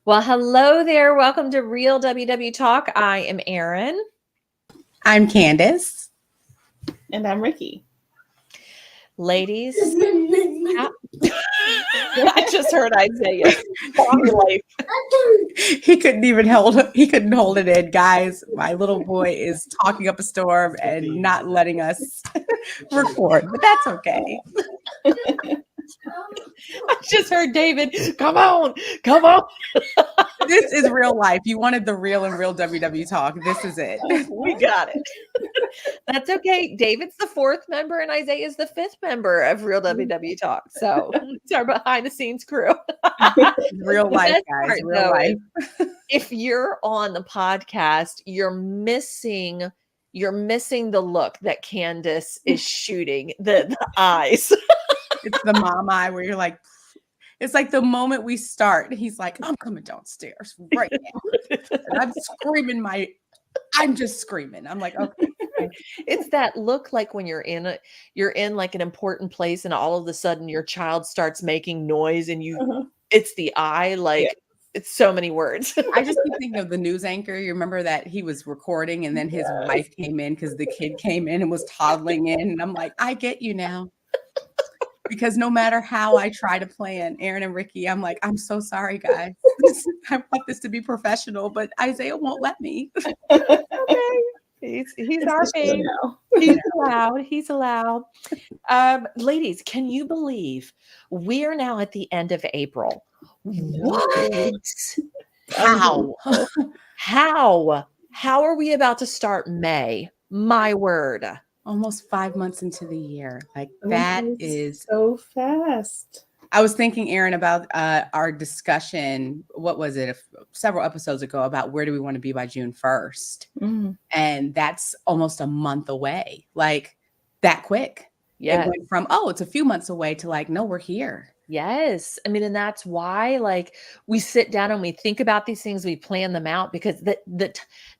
Well, hello there. Welcome to Real WW Talk. I am Erin. I'm Candice. And I'm Rikki. Ladies, I just heard Isaiah. He couldn't hold it in, guys. My little boy is talking up a storm and not letting us record, but that's okay. I just heard David, come on. This is real life. You wanted the real and real WW talk. This is it. We got it. That's okay. David's the fourth member and Isaiah is the fifth member of Real WW Talk. So it's our behind the scenes crew. Real life, guys. Real life. If you're on the podcast, you're missing the look that Candice is shooting, the eyes. It's the mom eye where you're like, it's like the moment we start, he's like, I'm coming downstairs right now. And I'm just screaming. I'm like, okay. It's that look like when you're in like an important place and all of a sudden your child starts making noise and it's the eye, like it's so many words. I just keep thinking of the news anchor. You remember that he was recording and then his wife came in because the kid came in and was toddling in. And I'm like, I get you now. Because no matter how I try to plan, Erin and Rikki, I'm like, I'm so sorry, guys. I want this to be professional, but Isaiah won't let me. Okay. He's our baby. He's allowed. Ladies, can you believe we are now at the end of April? What? How are we about to start May? My word. Almost 5 months into the year. Like that is so fast. I was thinking, Erin, about our discussion. What was it? Several episodes ago about where do we want to be by June 1st? And that's almost a month away. Like that quick. Yeah. It went from, it's a few months away to like, no, we're here. Yes. I mean, and that's why like we sit down and we think about these things, we plan them out because the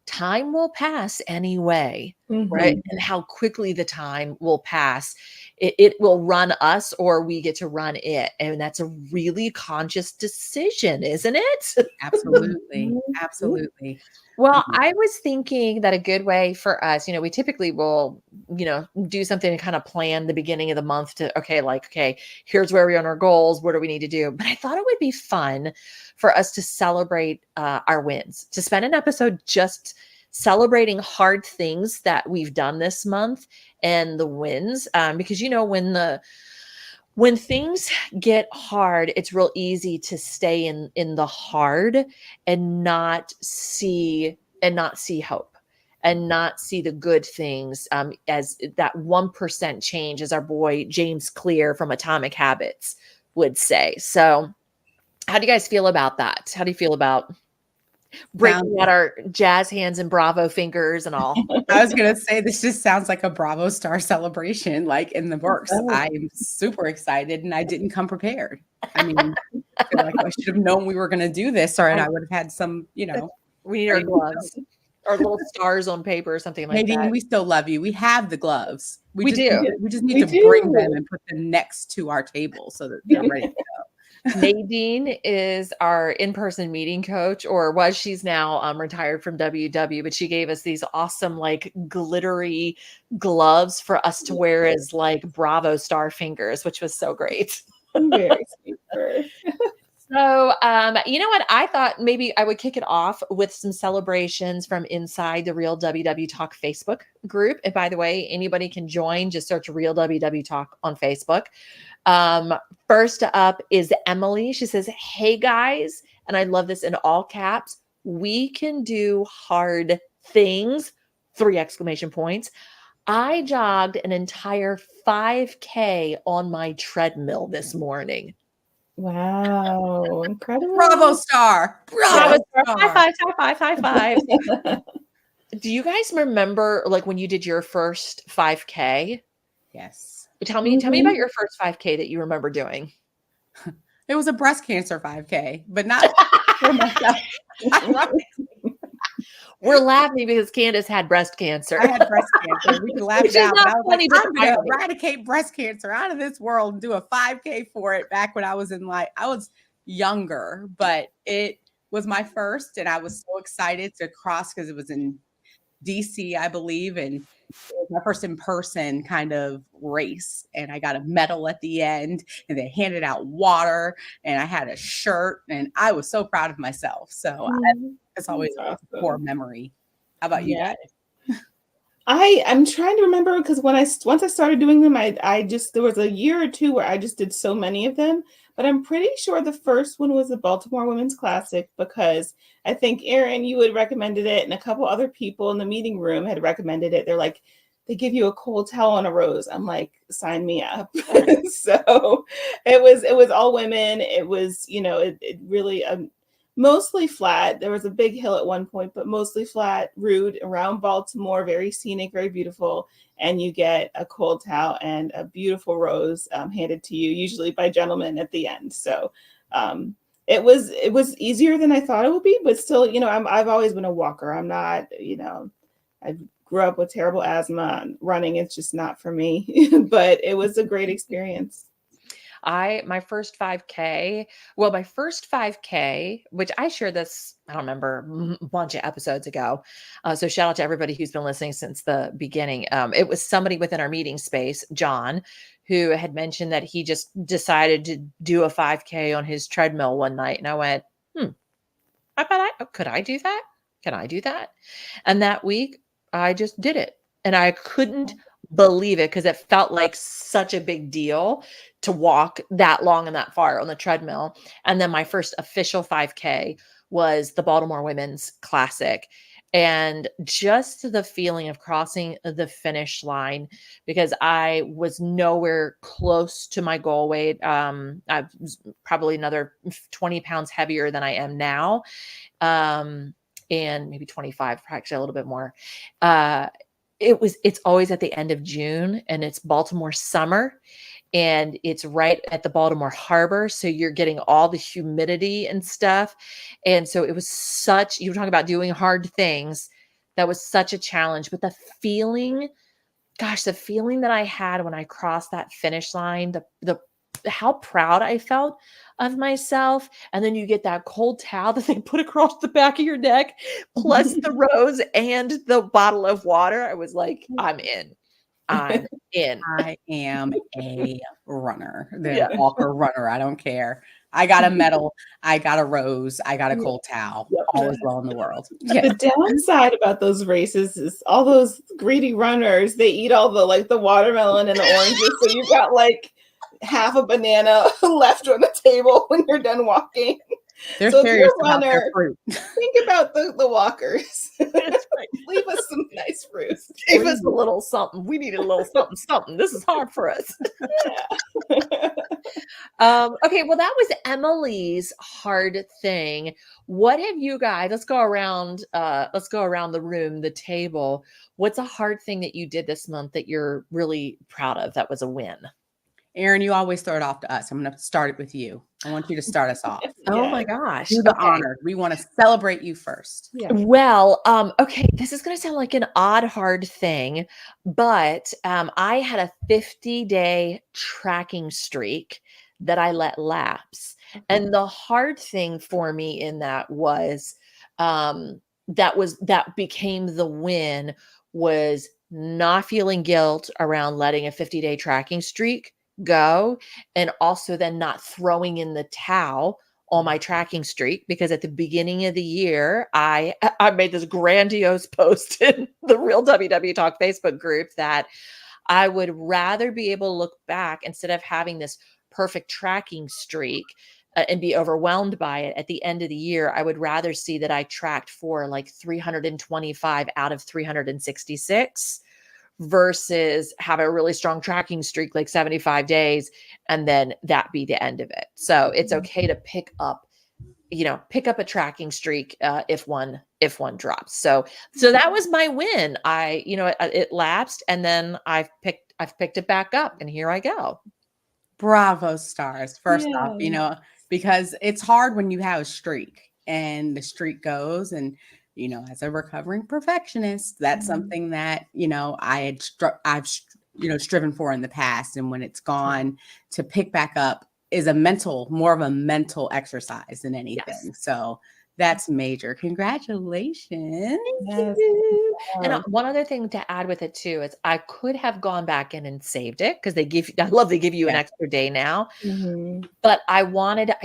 time will pass anyway, right? And how quickly the time will pass. It will run us or we get to run it. And that's a really conscious decision, isn't it? Absolutely. Absolutely. Well, I was thinking that a good way for us, we typically will, do something to kind of plan the beginning of the month to, okay, here's where we're on our goals. What do we need to do? But I thought it would be fun for us to celebrate our wins, to spend an episode just celebrating hard things that we've done this month and the wins. Because, when things get hard, it's real easy to stay in the hard and not see hope and not see the good things as that 1% change, as our boy James Clear from Atomic Habits would say. So how do you guys feel about that? How do you feel about breaking out our jazz hands and Bravo fingers and all? I was going to say, this just sounds like a Bravo Star celebration, like in the works. I'm super excited and I didn't come prepared. I mean, I feel like I should have known we were going to do this or I would have had some, we need our gloves. Or little stars on paper or something like that. We still love you. We have the gloves. We just need to bring them and put them next to our table so that they're ready to go. Nadine is our in-person meeting coach, or was. She's now retired from WW, but she gave us these awesome like glittery gloves for us to wear as like Bravo Star fingers, which was so great. Very sweet. So, you know what? I thought maybe I would kick it off with some celebrations from inside the Real WW Talk Facebook group. And by the way, anybody can join. Just search Real WW Talk on Facebook. First up is Emily. She says, "Hey guys," and I love this in all caps, "we can do hard things!" 3 exclamation points. "I jogged an entire 5K on my treadmill this morning." Wow. Incredible. Bravo Star. Bravo Star. High five. Do you guys remember like when you did your first 5K? Yes. Tell me about your first 5K that you remember doing. It was a breast cancer 5K, but not for myself. We're laughing because Candice had breast cancer. I had breast cancer. We can laugh now. But I was like, I'm going to eradicate breast cancer out of this world and do a 5K for it back when I was I was younger, but it was my first, and I was so excited to cross because it was in DC, I believe, and it was my first in-person kind of race. And I got a medal at the end, and they handed out water, and I had a shirt, and I was so proud of myself. So it's always That's a core awesome. memory. How about you Yeah. guys? I'm trying to remember because once I started doing them, I just there was a year or two where I just did so many of them. But I'm pretty sure the first one was the Baltimore Women's Classic because I think Erin, you had recommended it, and a couple other people in the meeting room had recommended it. They're like, they give you a cold towel and a rose. I'm like, sign me up. So it was all women. It was, it really mostly flat. There was a big hill at one point, but mostly flat, route around Baltimore, very scenic, very beautiful. And you get a cold towel and a beautiful rose handed to you, usually by gentlemen at the end. So it was easier than I thought it would be, but still, I've always been a walker. I'm not, I grew up with terrible asthma. Running, it's just not for me. But it was a great experience. My first 5K, which I shared this, I don't remember, a bunch of episodes ago. So shout out to everybody who's been listening since the beginning. It was somebody within our meeting space, John, who had mentioned that he just decided to do a 5K on his treadmill one night. And I went, could I do that? Can I do that? And that week I just did it. And I couldn't believe it because it felt like such a big deal to walk that long and that far on the treadmill. And then my first official 5K was the Baltimore Women's Classic. And just the feeling of crossing the finish line, because I was nowhere close to my goal weight. I was probably another 20 pounds heavier than I am now. And maybe 25, actually a little bit more. It's always at the end of June, and it's Baltimore summer, and it's right at the Baltimore Harbor. So you're getting all the humidity and stuff. And so it was you were talking about doing hard things. That was such a challenge, but the feeling that I had when I crossed that finish line, the how proud I felt of myself. And then you get that cold towel that they put across the back of your neck, plus the rose and the bottle of water. I was like, I'm in. I'm in. I am a runner, Yeah. walker runner. I don't care. I got a medal. I got a rose. I got a cold towel. Yep. All is well in the world. The downside about those races is all those greedy runners, they eat all the watermelon and the oranges. So you've got like half a banana left on the table when you're done walking. They're So if serious you're a about their runner, fruit. think about the walkers. That's right. Leave us some nice fruit. Give us a little something. We need a little something, something. This is hard for us. Yeah. Okay, well, that was Emily's hard thing. What have you guys? Let's go around the room, the table. What's a hard thing that you did this month that you're really proud of? That was a win. Erin, you always throw it off to us. I'm going to start it with you. I want you to start us off. Oh my gosh. Do the Okay. honor. We want to celebrate you first. Yeah. Well, okay, this is going to sound like an odd, hard thing, but I had a 50-day tracking streak that I let lapse. And the hard thing for me in that was that became the win, was not feeling guilt around letting a 50-day tracking streak go, and also then not throwing in the towel on my tracking streak, because at the beginning of the year, I made this grandiose post in the Real WW Talk Facebook group that I would rather be able to look back instead of having this perfect tracking streak and be overwhelmed by it at the end of the year. I would rather see that I tracked for like 325 out of 366 versus have a really strong tracking streak, like 75 days, and then that be the end of it. So it's okay to pick up a tracking streak if one drops. So that was my win. It lapsed, and then I've picked it back up, and here I go. Bravo, stars. First off, Yes. because it's hard when you have a streak and the streak goes, and as a recovering perfectionist, that's something that I've striven for in the past, and when it's gone, to pick back up is more of a mental exercise than anything. Yes. So That's major. Congratulations. Yes. And Wow. one other thing to add with it too is I could have gone back in and saved it because I love they give you an Yeah. extra day now. Mhm. But I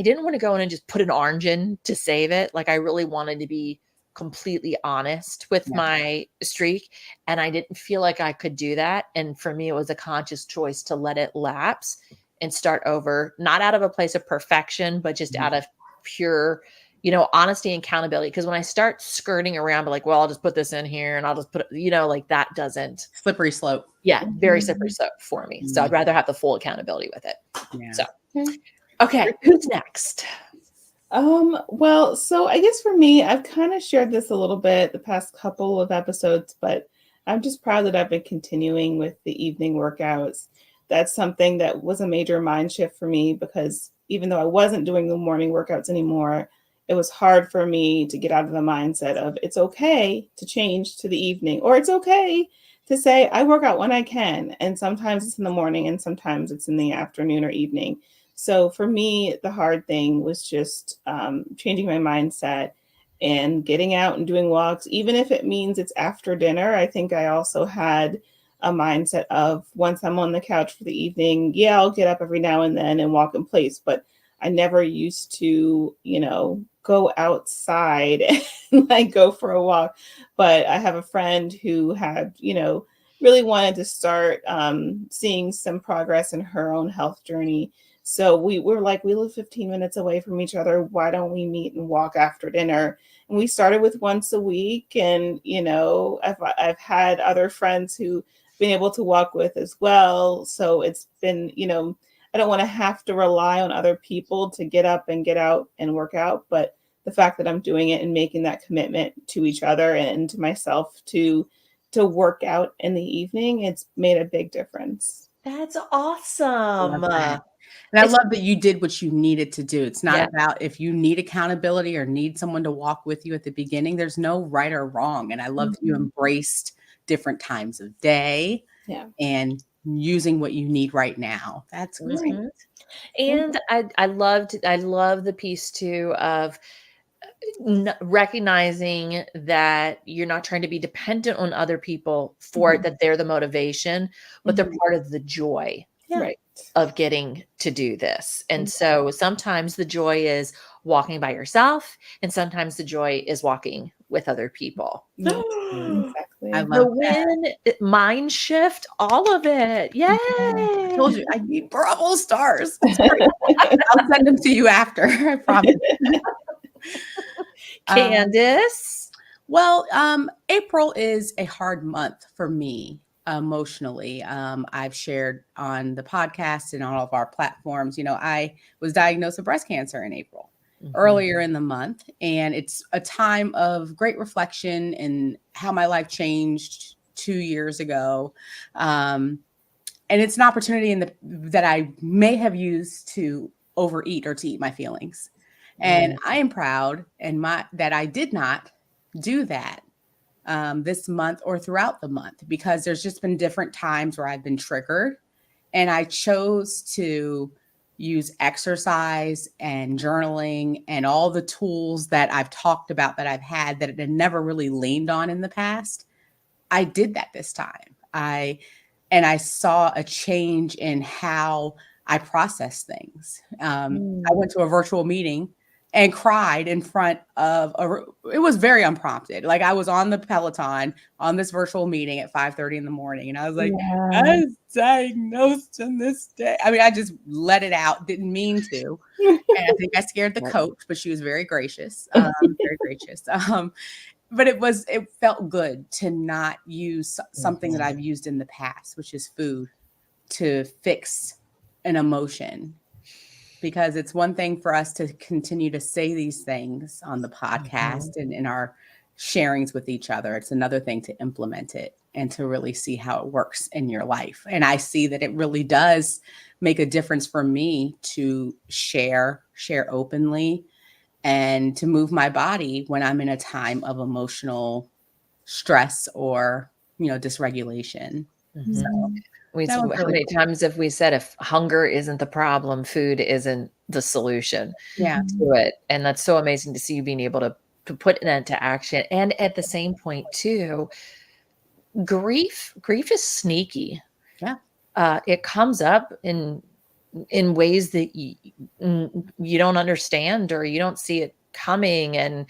didn't want to go in and just put an orange in to save it. Like I really wanted to be completely honest with Yeah. my streak. And I didn't feel like I could do that. And for me, it was a conscious choice to let it lapse and start over, not out of a place of perfection, but just Mhm. out of pure, honesty and accountability. Because when I start skirting around, like, well, I'll just put this in here and I'll just put, like that doesn't, Slippery slope. yeah, very slippery Mhm. slope for me. So I'd rather have the full accountability with it. Yeah. So, Okay. okay, who's next? Well, so I guess for me, I've kind of shared this a little bit the past couple of episodes, but I'm just proud that I've been continuing with the evening workouts. That's something that was a major mind shift for me because even though I wasn't doing the morning workouts anymore, it was hard for me to get out of the mindset of it's okay to change to the evening, or it's okay to say I work out when I can. And sometimes it's in the morning and sometimes it's in the afternoon or evening. So for me, the hard thing was just changing my mindset and getting out and doing walks, even if it means it's after dinner. I think I also had a mindset of once I'm on the couch for the evening, yeah, I'll get up every now and then and walk in place. But I never used to, go outside and like go for a walk. But I have a friend who had, really wanted to start seeing some progress in her own health journey. So we were like, we live 15 minutes away from each other. Why don't we meet and walk after dinner? And we started with once a week. And, I've had other friends who been able to walk with as well. So it's been, I don't want to have to rely on other people to get up and get out and work out. But the fact that I'm doing it and making that commitment to each other and to myself to work out in the evening, it's made a big difference. That's Love awesome. that. And I It's love that you did what you needed to do. It's not Yeah. about if you need accountability or need someone to walk with you at the beginning. There's no right or wrong. And I love that you Mhm. embraced different times of day Yeah. and using what you need right now. That's great. Mhm. And I love the piece too of recognizing that you're not trying to be dependent on other people for it, Mhm. that they're the motivation, but they're Mhm. part of the joy Yeah. Right. of getting to do this. And Mhm. so sometimes the joy is walking by yourself, and sometimes the joy is walking with other people. Yes, The I exactly. love that. win, mind shift, all of it. Yeah. I Yay. told you I need Bravo stars. It's great. I'll send them to you after. I promise. Um, Candice. Well, April is a hard month for me emotionally. I've shared on the podcast and on all of our platforms. I was diagnosed with breast cancer in April, Mhm. earlier in the month, and it's a time of great reflection and how my life changed 2 years ago. And it's an opportunity that I may have used to overeat or to eat my feelings. And Mm. I am proud that I did not do that this month or throughout the month, because there's just been different times where I've been triggered, and I chose to use exercise and journaling and all the tools that I've talked about that I've had that I never really leaned on in the past. I did that this time. I saw a change in how I process things. I Mm. went to a virtual meeting and cried in front of it was very unprompted. Like, I was on the Peloton on this virtual meeting at 5:30 in the morning, and I was like, I Yeah. was diagnosed on this day. I mean, I just let it out, didn't mean to. And I think I scared the Yep. coach, but she was very gracious, very gracious. But it felt good to not use something that Mhm. I've used in the past, which is food, to fix an emotion. Because it's one thing for us to continue to say these things on the Mhm. podcast and in our sharings with each other. It's another thing to implement it and to really see how it works in your life. And I see that it really does make a difference for me to share openly, and to move my body when I'm in a time of emotional stress or, dysregulation. So Mhm. Mhm. That was How really many cool. times have we said if hunger isn't the problem, food isn't the solution Yeah. to it? And that's so amazing to see you being able to put it into action. And at the same point too, grief is sneaky. Yeah. It comes up in ways that you don't understand or you don't see it coming. And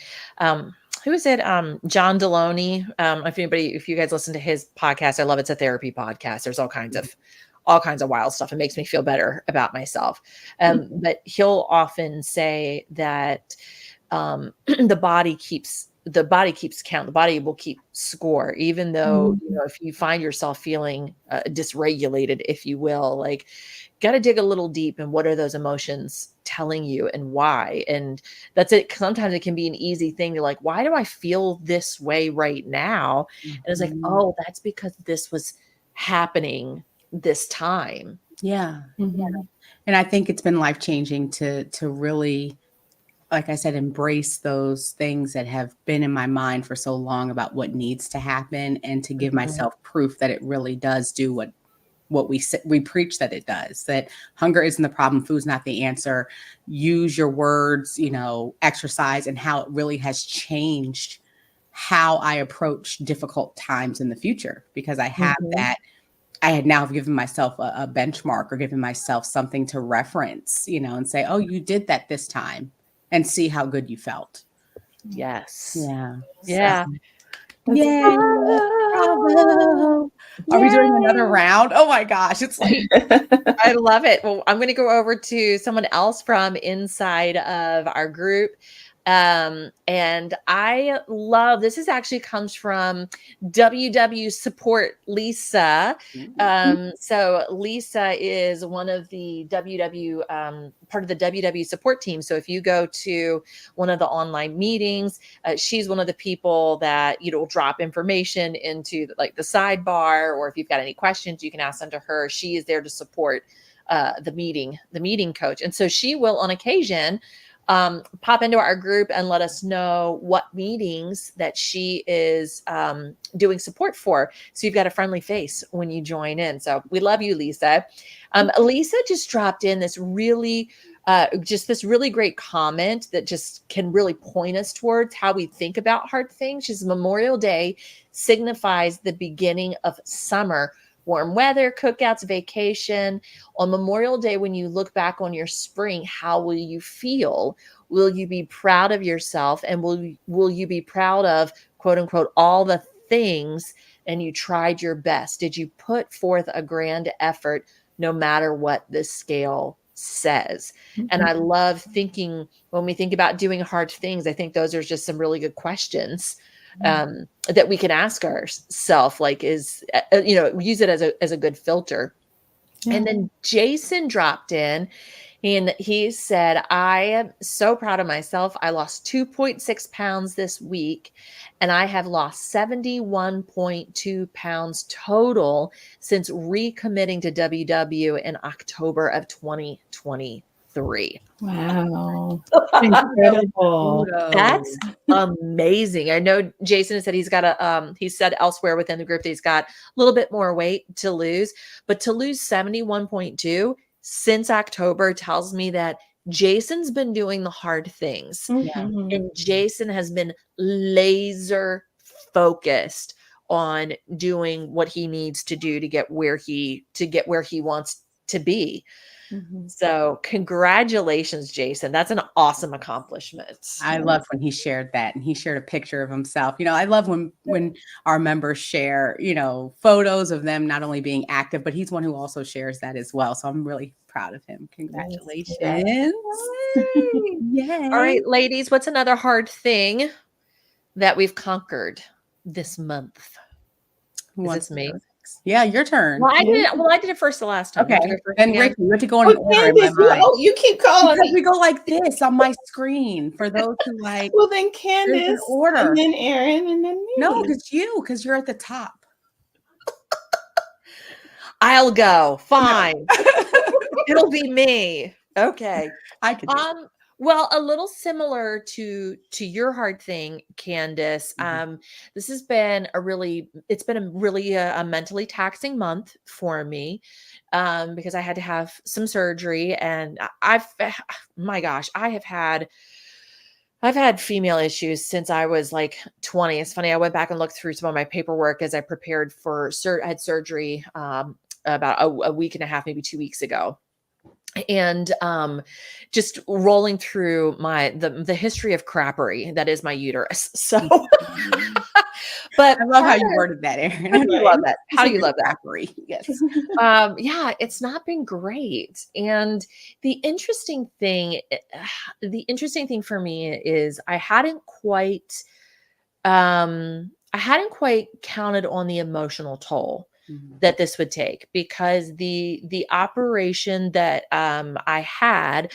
who is it? John Deloney. If you guys listen to his podcast, I love it. It's a therapy podcast. There's all kinds of wild stuff. It makes me feel better about myself. But he'll often say that the body keeps count. The body will keep score, even though, if you find yourself feeling dysregulated, if you will, like, got to dig a little deep. And what are those emotions telling you and why? And that's it. Sometimes it can be an easy thing to like, why do I feel this way right now? And it's like, oh, that's because this was happening this time. Yeah. And I think it's been life-changing to really, like I said, embrace those things that have been in my mind for so long about what needs to happen, and to give myself proof that it really does do what we preach that it does, that hunger isn't the problem, food's not the answer. Use your words, exercise, and how it really has changed how I approach difficult times in the future, because I have that. I had now given myself a benchmark, or given myself something to reference, and say, oh, you did that this time, and see how good you felt. Yes. Yeah. Yeah. Yay. Bravo. Are we doing another round? Oh my gosh. It's like, I love it. Well, I'm going to go over to someone else from inside of our group. And I love, this is actually comes from WW Support Lisa. So Lisa is one of the WW, part of the WW support team. So if you go to one of the online meetings, she's one of the people that, will drop information into like the sidebar, or if you've got any questions, you can ask them to her. She is there to support the meeting coach. And so she will on occasion pop into our group and let us know what meetings that she is doing support for. So you've got a friendly face when you join in. So we love you, Lisa. Lisa just dropped in this really great comment that just can really point us towards how we think about hard things. She's Memorial Day signifies the beginning of summer. Warm weather, cookouts, vacation. On Memorial Day, when you look back on your spring, how will you feel? Will you be proud of yourself? And will you be proud of, quote unquote, all the things, and you tried your best? Did you put forth a grand effort no matter what the scale says? And I love thinking, when we think about doing hard things, I think those are just some really good questions that we can ask ourselves, like, use it as a good filter. And then Jason dropped in and he said, I am so proud of myself. I lost 2.6 pounds this week, and I have lost 71.2 pounds total since recommitting to WW in October of 2023. Wow. Incredible. That's amazing. I know Jason has said he's got he said elsewhere within the group that he's got a little bit more weight to lose, but to lose 71.2 since October tells me that Jason's been doing the hard things. And Jason has been laser focused on doing what he needs to do to get where he wants to be. So congratulations, Jason. That's an awesome accomplishment. I loved when he shared that, and he shared a picture of himself. I love when our members share, photos of them not only being active, but he's one who also shares that as well. So I'm really proud of him. Congratulations. Yay. All right, ladies, what's another hard thing that we've conquered this month? Is this me? Yeah, your turn. Well, I did it first the last time. Okay. And Rikki, you have to go in order in my mind. You keep calling me. We go like this on my screen for those who like. Well, then Candice, order, and then Erin, and then me. No, because you're at the top. I'll go. Fine. It'll be me. Okay. I could. Well, a little similar to your hard thing, Candice. This has been it's been a mentally taxing month for me, because I had to have some surgery, and my gosh, I've had female issues since I was like 20. It's funny. I went back and looked through some of my paperwork as I prepared for I had surgery about a week and a half, maybe 2 weeks ago. And just rolling through the history of crappery that is my uterus. So, but I love how you worded that, Erin. how do you love that? How do you love that? Crappery. Yes. Yeah, it's not been great. And the interesting thing for me is I hadn't quite counted on the emotional toll that this would take, because the operation that I had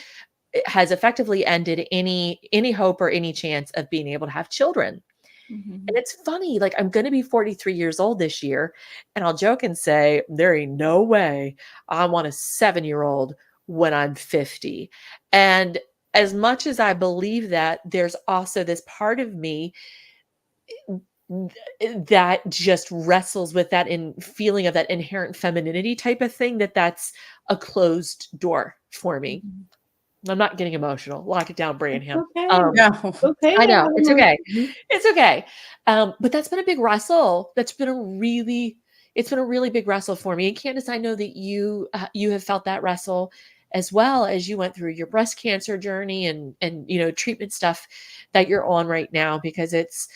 has effectively ended any hope or any chance of being able to have children. And it's funny, like I'm going to be 43 years old this year, and I'll joke and say there ain't no way I want a 7-year-old when I'm 50. And as much as I believe that, there's also this part of me that just wrestles with that feeling of that inherent femininity type of thing, that's a closed door for me. I'm not getting emotional. Lock it down, Branham. Okay. No. Okay. I know. It's okay. It's okay. But that's been a big wrestle. It's been a really big wrestle for me. And Candice, I know that you have felt that wrestle as well as you went through your breast cancer journey and treatment stuff that you're on right now, because it's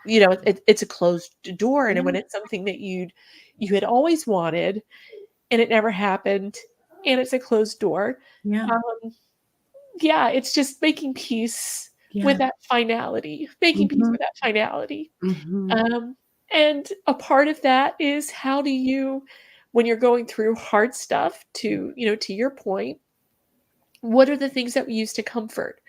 it's a closed door. And when it's something that you had always wanted and it never happened, and it's a closed door. Yeah. It's just making peace with that finality, and a part of that is, how do you, when you're going through hard stuff, to your point, what are the things that we use to comfort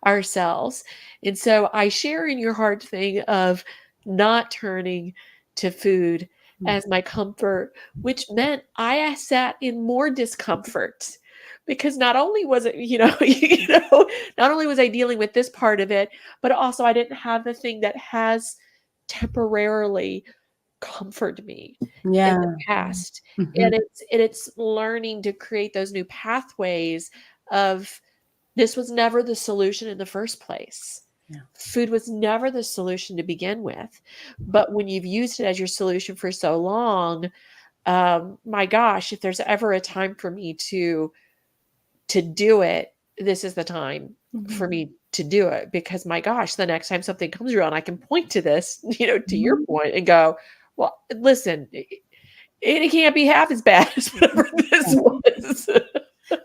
ourselves? And so I share in your hard thing of not turning to food as my comfort, which meant I sat in more discomfort, because not only was it, not only was I dealing with this part of it, but also I didn't have the thing that has temporarily comforted me in the past. And it's learning to create those new pathways of, this was never the solution in the first place. Yeah. Food was never the solution to begin with. But when you've used it as your solution for so long, my gosh, if there's ever a time for me to do it, this is the time for me to do it. Because my gosh, the next time something comes around, I can point to this, to your point, and go, well, listen, it can't be half as bad as whatever this was.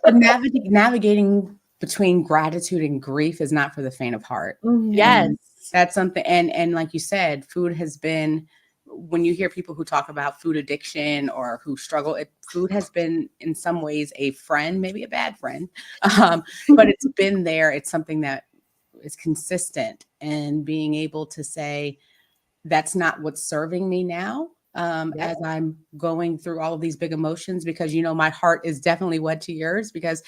But navigating between gratitude and grief is not for the faint of heart. Yes. And that's something. And like you said, food has been, when you hear people who talk about food addiction or who struggle, food has been in some ways a friend, maybe a bad friend, but it's been there. It's something that is consistent, and being able to say, that's not what's serving me now. As I'm going through all of these big emotions, because, my heart is definitely wed to yours, because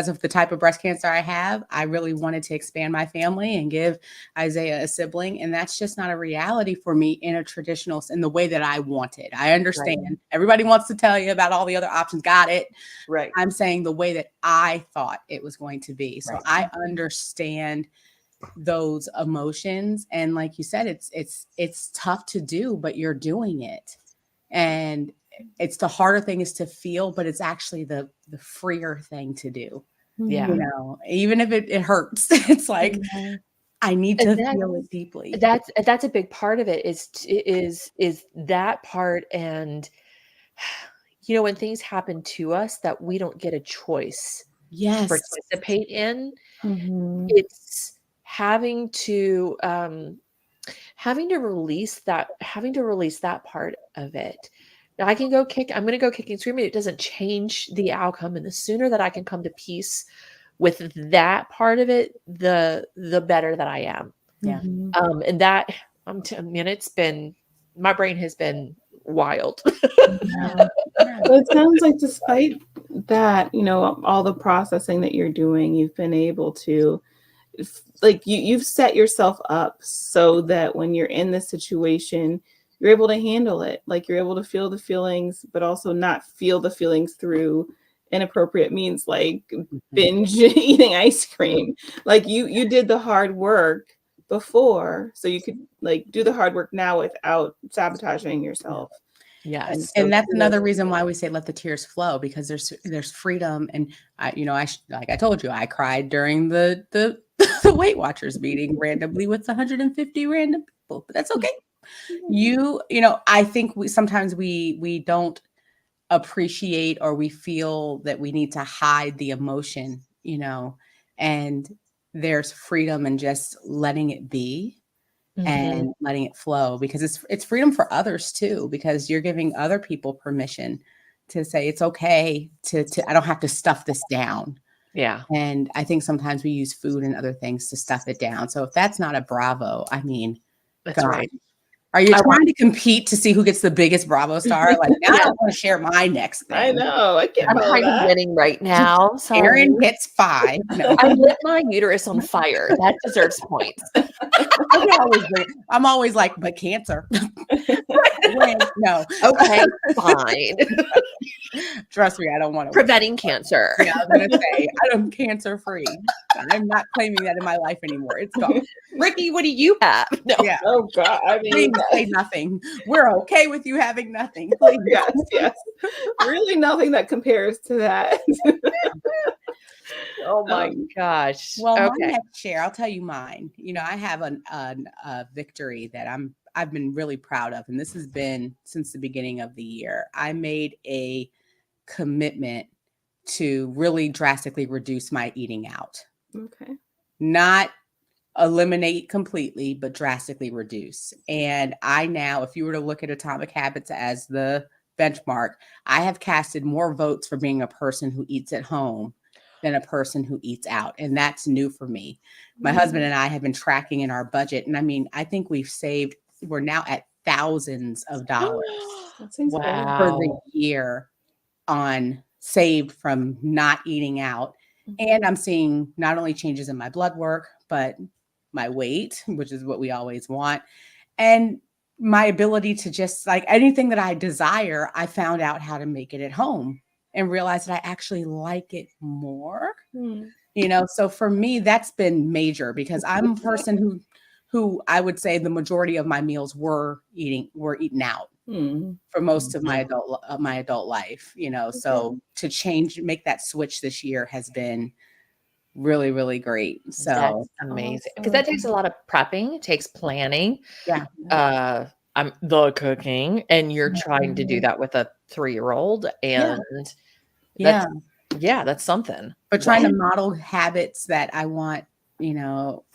of the type of breast cancer I have, I really wanted to expand my family and give Isaiah a sibling. And that's just not a reality for me in the way that I wanted. I understand. Right. Everybody wants to tell you about all the other options. Got it. Right. I'm saying the way that I thought it was going to be. So I understand those emotions, and like you said, it's tough to do, but you're doing it, and it's the harder thing is to feel, but it's actually the freer thing to do. Even if it hurts, it's like, I need to feel it deeply. That's a big part of it, is that part. And when things happen to us that we don't get a choice to participate in, it's having to release that part of it. Now I'm going to go kick and screaming. It doesn't change the outcome. And the sooner that I can come to peace with that part of it, the better that I am. Yeah. And that, it's been, my brain has been wild. Well, it sounds like despite that, all the processing that you're doing, you've been able to, like, you've set yourself up so that when you're in this situation, you're able to handle it. Like, you're able to feel the feelings, but also not feel the feelings through inappropriate means, like binge eating ice cream. Like, you did the hard work before, so you could like do the hard work now without sabotaging yourself. Yes. And that's another reason why we say let the tears flow, because there's freedom. And like I told you, I cried during the the Weight Watchers meeting randomly with 150 random people, but that's okay. I think sometimes we don't appreciate, or we feel that we need to hide the emotion, and there's freedom in just letting it be and letting it flow, because it's freedom for others too, because you're giving other people permission to say it's okay to I don't have to stuff this down. Yeah. And I think sometimes we use food and other things to stuff it down. So if that's not a bravo, I mean, That's God. right. Are you trying to compete to see who gets the biggest Bravo star? Like, now I want to share my next thing. I know. I can't I'm follow kind of that. winning right now. So Erin gets 5. No. I lit my uterus on fire. That deserves points. I'm always like, but cancer. No. Okay, fine. Trust me, I don't want to. Preventing cancer. Yeah, I was going to say, I'm cancer free. I'm not claiming that in my life anymore. It's gone. Rikki, what do you have? No. Yeah. Oh God. I mean, Please say nothing. We're okay with you having nothing. Please. yes. Really nothing that compares to that. Oh my gosh. Well, my okay. next share, I'll tell you mine. I have a victory that I've been really proud of, and this has been since the beginning of the year. I made a commitment to really drastically reduce my eating out. Okay. Not eliminate completely, but drastically reduce. And I now, if you were to look at Atomic Habits as the benchmark, I have casted more votes for being a person who eats at home than a person who eats out. And that's new for me. My husband and I have been tracking in our budget. And I mean, I think we're now at thousands of dollars for the year on saved from not eating out. And I'm seeing not only changes in my blood work, but my weight, which is what we always want. And my ability to just, like, anything that I desire, I found out how to make it at home and realized that I actually like it more. So for me, that's been major, because I'm a person who I would say the majority of my meals were eaten out for most of my adult life, so to make that switch this year has been really, really great. So that's amazing, because that takes a lot of prepping. It takes planning. Yeah. I'm the cooking, and you're trying to do that with a 3-year-old, and that's something. But trying to model habits that I want,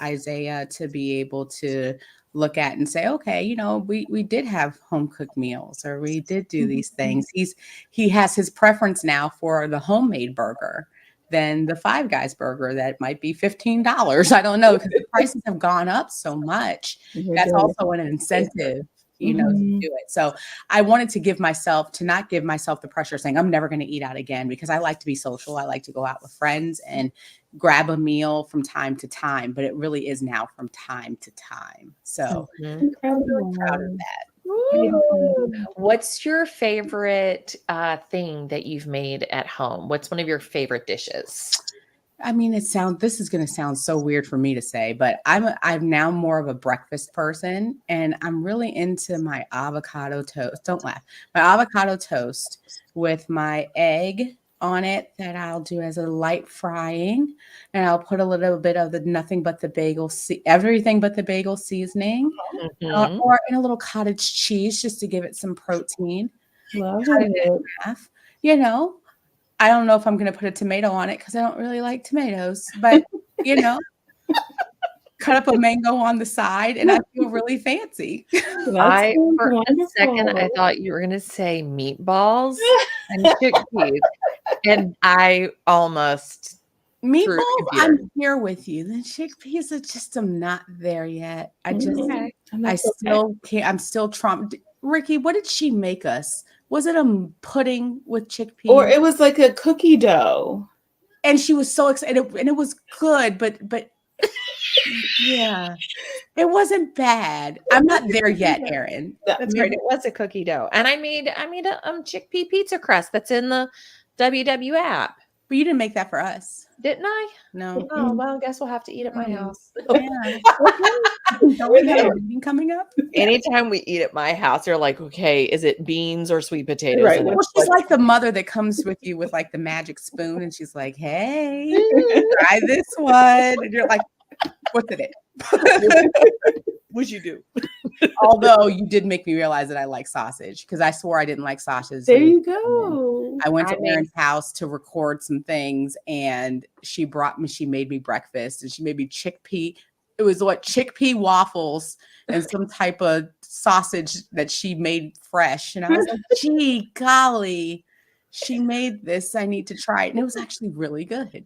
Isaiah to be able to look at and say, okay, we did have home cooked meals, or we did do these things. He has his preference now for the homemade burger than the Five Guys burger that might be $15. I don't know, because the prices have gone up so much. That's also an incentive, to do it. So I wanted to not give myself the pressure saying I'm never going to eat out again, because I like to be social. I like to go out with friends and grab a meal from time to time, but it really is now from time to time. So I'm really proud of that. What's your favorite thing that you've made at home? What's one of your favorite dishes? I mean, this is going to sound so weird for me to say, but I'm now more of a breakfast person, and I'm really into my avocado toast. Don't laugh. My avocado toast with my egg on it that I'll do as a light frying, and I'll put a little bit of everything but the bagel seasoning, or in a little cottage cheese, just to give it some protein. Love Cut it in it. half. I don't know if I'm going to put a tomato on it, because I don't really like tomatoes, but cut up a mango on the side, and I feel really fancy. For a second, I thought you were going to say meatballs and chickpeas, and I almost meatballs. I'm here with you. The chickpeas I'm not there yet. I still can't. I'm still trying. Rikki, what did she make us Was it a pudding with chickpeas? Or it was like a cookie dough. And she was so excited, and it was good, but yeah, it wasn't bad. I'm not there yet, Erin. That's right. It was a cookie dough, and I made a chickpea pizza crust that's in the WW app. But you didn't make that for us, didn't I? No. Oh well, I guess we'll have to eat at my house. Yeah. Don't we have a meeting coming up? Anytime we eat at my house, they're like, "Okay, is it beans or sweet potatoes?" Right. And Well, she's like the mother that comes with you with like the magic spoon, and she's like, "Hey, try this one," and you're like, "What's in it?" What'd you do? Although you did make me realize that I like sausage, because I swore I didn't like sausage. There you go. I went to Erin's house to record some things, and she made me breakfast, and she made me chickpea. It was what, chickpea waffles and some type of sausage that she made fresh. And I was like, gee, golly, she made this. I need to try it. And it was actually really good.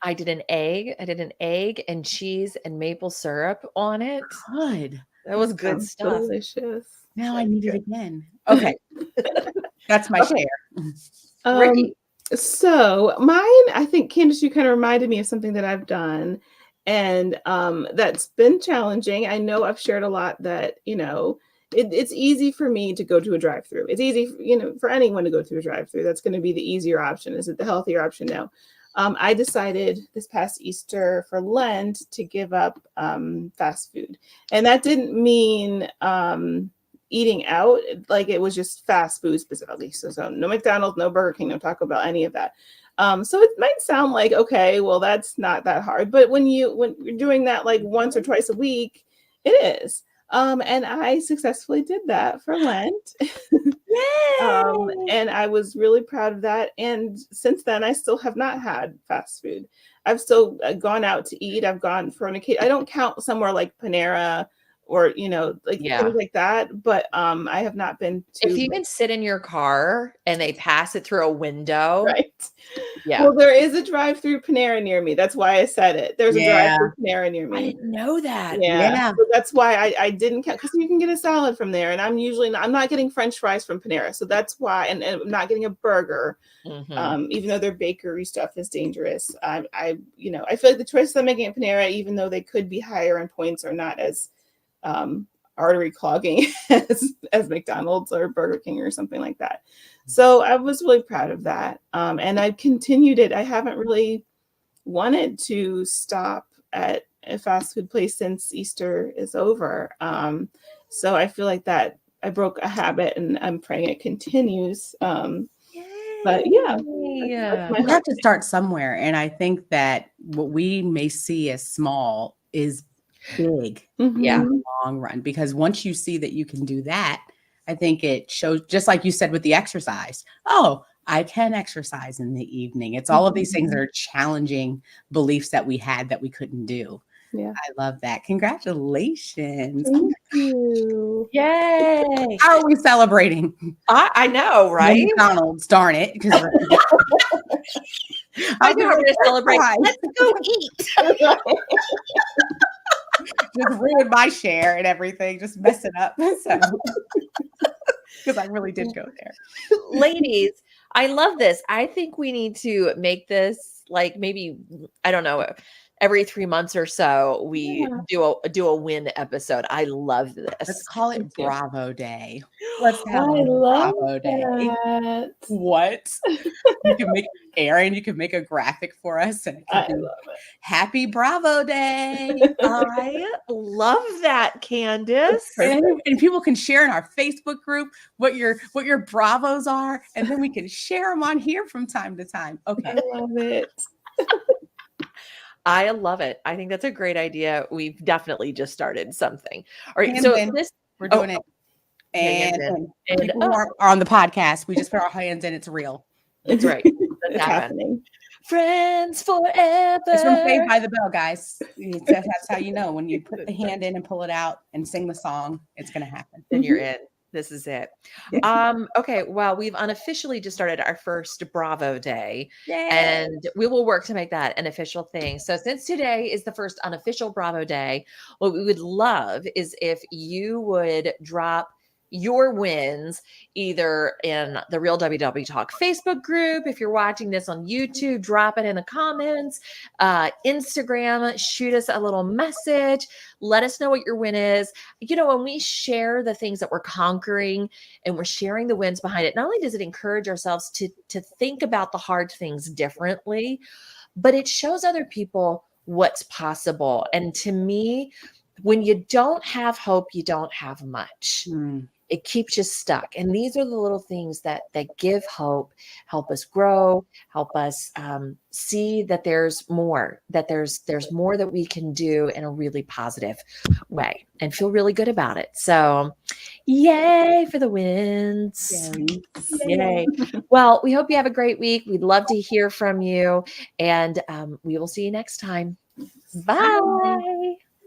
I did an egg. I did an egg and cheese and maple syrup on it. Good. That was good Sounds stuff. delicious. Now I need it again. Okay. That's my share. Rikki. So mine, I think, Candice, you kind of reminded me of something that I've done. And that's been challenging. I know I've shared a lot that, it's easy for me to go to a drive-through. It's easy, for anyone to go to a drive-through. That's going to be the easier option. Is it the healthier option? No. I decided this past Easter for Lent to give up fast food. And that didn't mean eating out. Like, it was just fast food specifically. So no McDonald's, no Burger King, no Taco Bell, any of that. So it might sound like, okay, well, that's not that hard. But when you're doing that like once or twice a week, it is. And I successfully did that for Lent. And I was really proud of that. And since then, I still have not had fast food. I've still gone out to eat. I've gone for an occasion. I don't count somewhere like Panera or, things like that. But I have not been to. If you can sit in your car and they pass it through a window. Right. Yeah. Well, there is a drive-through Panera near me. That's why I said it. There's a drive-through Panera near me. I didn't know that. Yeah. So that's why I didn't count, because you can get a salad from there. And I'm not getting French fries from Panera. So that's why, and I'm not getting a burger. Even though their bakery stuff is dangerous. I feel like the choices I'm making at Panera, even though they could be higher in points, are not as artery clogging as McDonald's or Burger King or something like that. So I was really proud of that. And I've continued it. I haven't really wanted to stop at a fast food place since Easter is over. So I feel like that I broke a habit, and I'm praying it continues. But yeah, we have to start somewhere. And I think that what we may see as small is big in the long run, because once you see that you can do that, I think it shows, just like you said with the exercise. Oh, I can exercise in the evening. It's all of these things that are challenging beliefs that we had that we couldn't do. Yeah, I love that. Congratulations. Thank you. Yay. How are we celebrating? I know, right? McDonald's, darn it. Because I know we're going to celebrate. Let's go eat. Just ruined my share and everything, just mess it up. So, because I really did go there. Ladies, I love this. I think we need to make this like maybe, I don't know, every 3 months or so we do a win episode. I love this. Let's call it Bravo Day. Let's have a Bravo Day. What? You can make Erin, you can make a graphic for us, and I love it. Happy Bravo Day. I love that, Candice. And people can share in our Facebook group what your Bravos are, and then we can share them on here from time to time. Okay. I love it. I love it. I think that's a great idea. We've definitely just started something. All right. Hands so in. We're doing it. And people who are on the podcast, we just put our hands in. It's real. That's right. That's It's happening. Friends forever. It's from Saved by the Bell, guys. That's how you know when you put the hand in and pull it out and sing the song, it's going to happen. Then you're in. This is it. Okay. Well, we've unofficially just started our first Bravo Day. Yay. And we will work to make that an official thing. So since today is the first unofficial Bravo Day, what we would love is if you would drop your wins either in the Real WW Talk Facebook group. If you're watching this on YouTube, drop it in the comments. Instagram, shoot us a little message. Let us know what your win is. You know, when we share the things that we're conquering and we're sharing the wins behind it, not only does it encourage ourselves to think about the hard things differently, but it shows other people what's possible. And to me, when you don't have hope, you don't have much. It keeps you stuck. And these are the little things that give hope, help us grow, help us see that there's more, that there's more that we can do in a really positive way and feel really good about it. So yay for the wins. Yay. Well, we hope you have a great week. We'd love to hear from you, and we will see you next time. Bye.